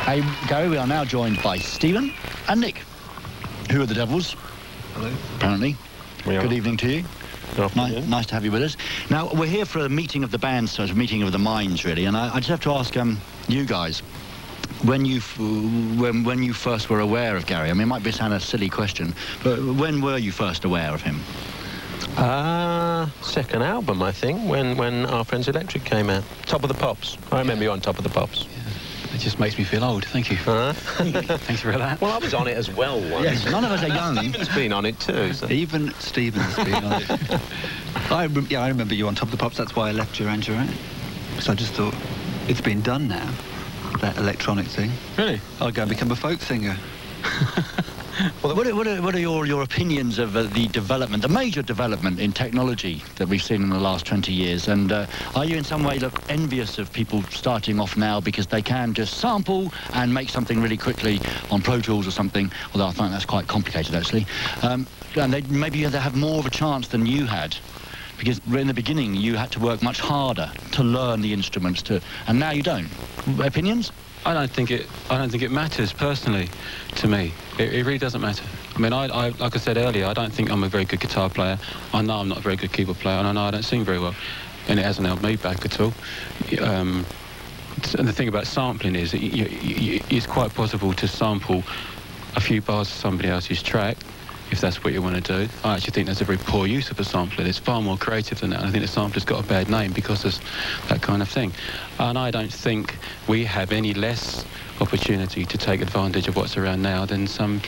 Hey, Gary, we are now joined by Stephen and Nick. Who are the Devils? Hello. Apparently. Good evening to you. Nice to have you with us. Now, we're here for a meeting of the bands, so it's a meeting of the minds, really, and I just have to ask you guys, when you first were aware of Gary, I mean, it might sound a silly question, but when were you first aware of him? Second album, I think, when Our Friends Electric came out. Top of the Pops. I remember you on Top of the Pops. It just makes me feel old. Thank you. Thanks for that. Well, I was on it as well once. Yes, none of us are young. Stephen's been on it too. So. Even Stephen's been on it. I remember you on Top of the Pops. That's why I left Duran Duran. So I just thought, it's been done now, that electronic thing. Really? I'll go and become a folk singer. Well, what are your opinions of the development, the major development in technology that we've seen in the last 20 years? And are you in some way envious of people starting off now because they can just sample and make something really quickly on Pro Tools or something? Although I find that's quite complicated, actually. And maybe they have more of a chance than you had. Because in the beginning, you had to work much harder to learn the instruments, and now you don't. Opinions? I don't think it matters personally to me. It really doesn't matter. I mean, like I said earlier, I don't think I'm a very good guitar player. I know I'm not a very good keyboard player, and I know I don't sing very well, and it hasn't held me back at all. And the thing about sampling is that it's quite possible to sample a few bars of somebody else's track, if that's what you want to do. I actually think that's a very poor use of a sampler. It's far more creative than that, and I think the sampler's got a bad name because of that kind of thing. And I don't think we have any less opportunity to take advantage of what's around now than some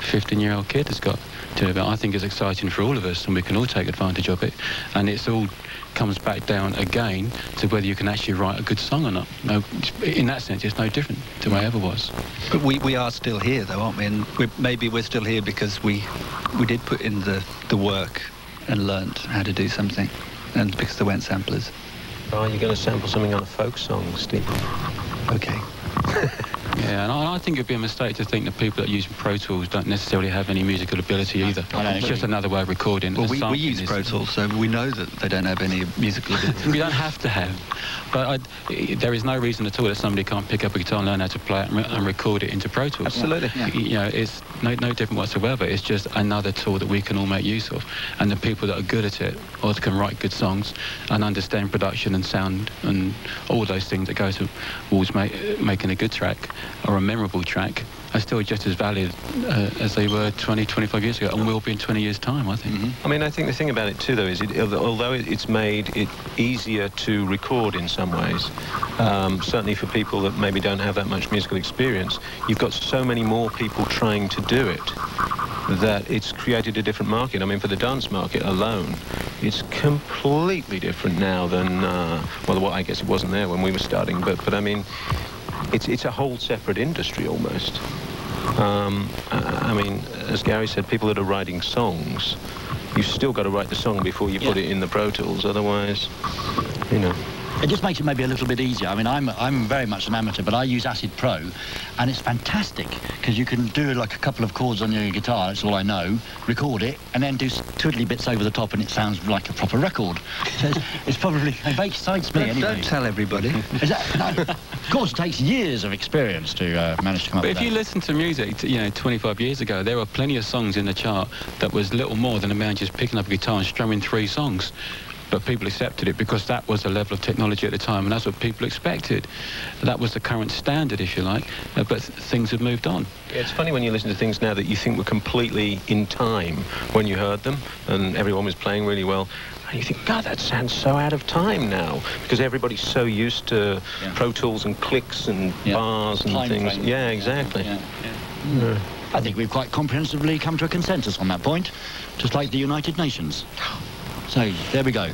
15-year-old kid has got to. But I think it's exciting for all of us, and we can all take advantage of it. And it's all comes back down again to whether you can actually write a good song or not. No, in that sense, it's no different to where I ever was. But we are still here, though, aren't we? And maybe we're still here because we did put in the work and learnt how to do something, and because there weren't samplers. Are you going to sample something on a folk song, Steve? Okay. Yeah, and I think it'd be a mistake to think that people that use Pro Tools don't necessarily have any musical ability either. It's just another way of recording. Well, we use Pro Tools, so we know that they don't have any musical ability. We don't have to have. But there is no reason at all that somebody can't pick up a guitar and learn how to play it and record it into Pro Tools. Absolutely. Yeah. You know, it's no different whatsoever. It's just another tool that we can all make use of. And the people that are good at it, or can write good songs and understand production and sound and all those things that go towards making a good track or a memorable track, are still just as valid as they were 20, 25 years ago, and will be in 20 years' time, I think. I mean, I think the thing about it too, though, is although it's made it easier to record in some ways, certainly for people that maybe don't have that much musical experience, you've got so many more people trying to do it that it's created a different market. I mean, for the dance market alone, it's completely different now than, well, I guess it wasn't there when we were starting, but I mean, it's a whole separate industry almost. I mean, as Gary said, people that are writing songs, you've still got to write the song before you put it in the Pro Tools, otherwise, you know. It just makes it maybe a little bit easier. I mean, I'm very much an amateur, but I use Acid Pro, and it's fantastic because you can do like a couple of chords on your guitar, that's all I know, record it, and then do twiddly bits over the top, and it sounds like a proper record. So it's probably, it excites me anyway. Don't tell everybody. Is that, no, of course, it takes years of experience to manage to come up with that. But if you listen to music, 25 years ago, there were plenty of songs in the chart that was little more than a man just picking up a guitar and strumming 3 songs. But people accepted it because that was the level of technology at the time, and that's what people expected. That was the current standard, if you like, but things have moved on. Yeah, it's funny when you listen to things now that you think were completely in time when you heard them, and everyone was playing really well, and you think, God, that sounds so out of time now, because everybody's so used to Pro Tools and clicks and bars and time things. Frame. Yeah, exactly. I think we've quite comprehensively come to a consensus on that point, just like the United Nations. So, there we go.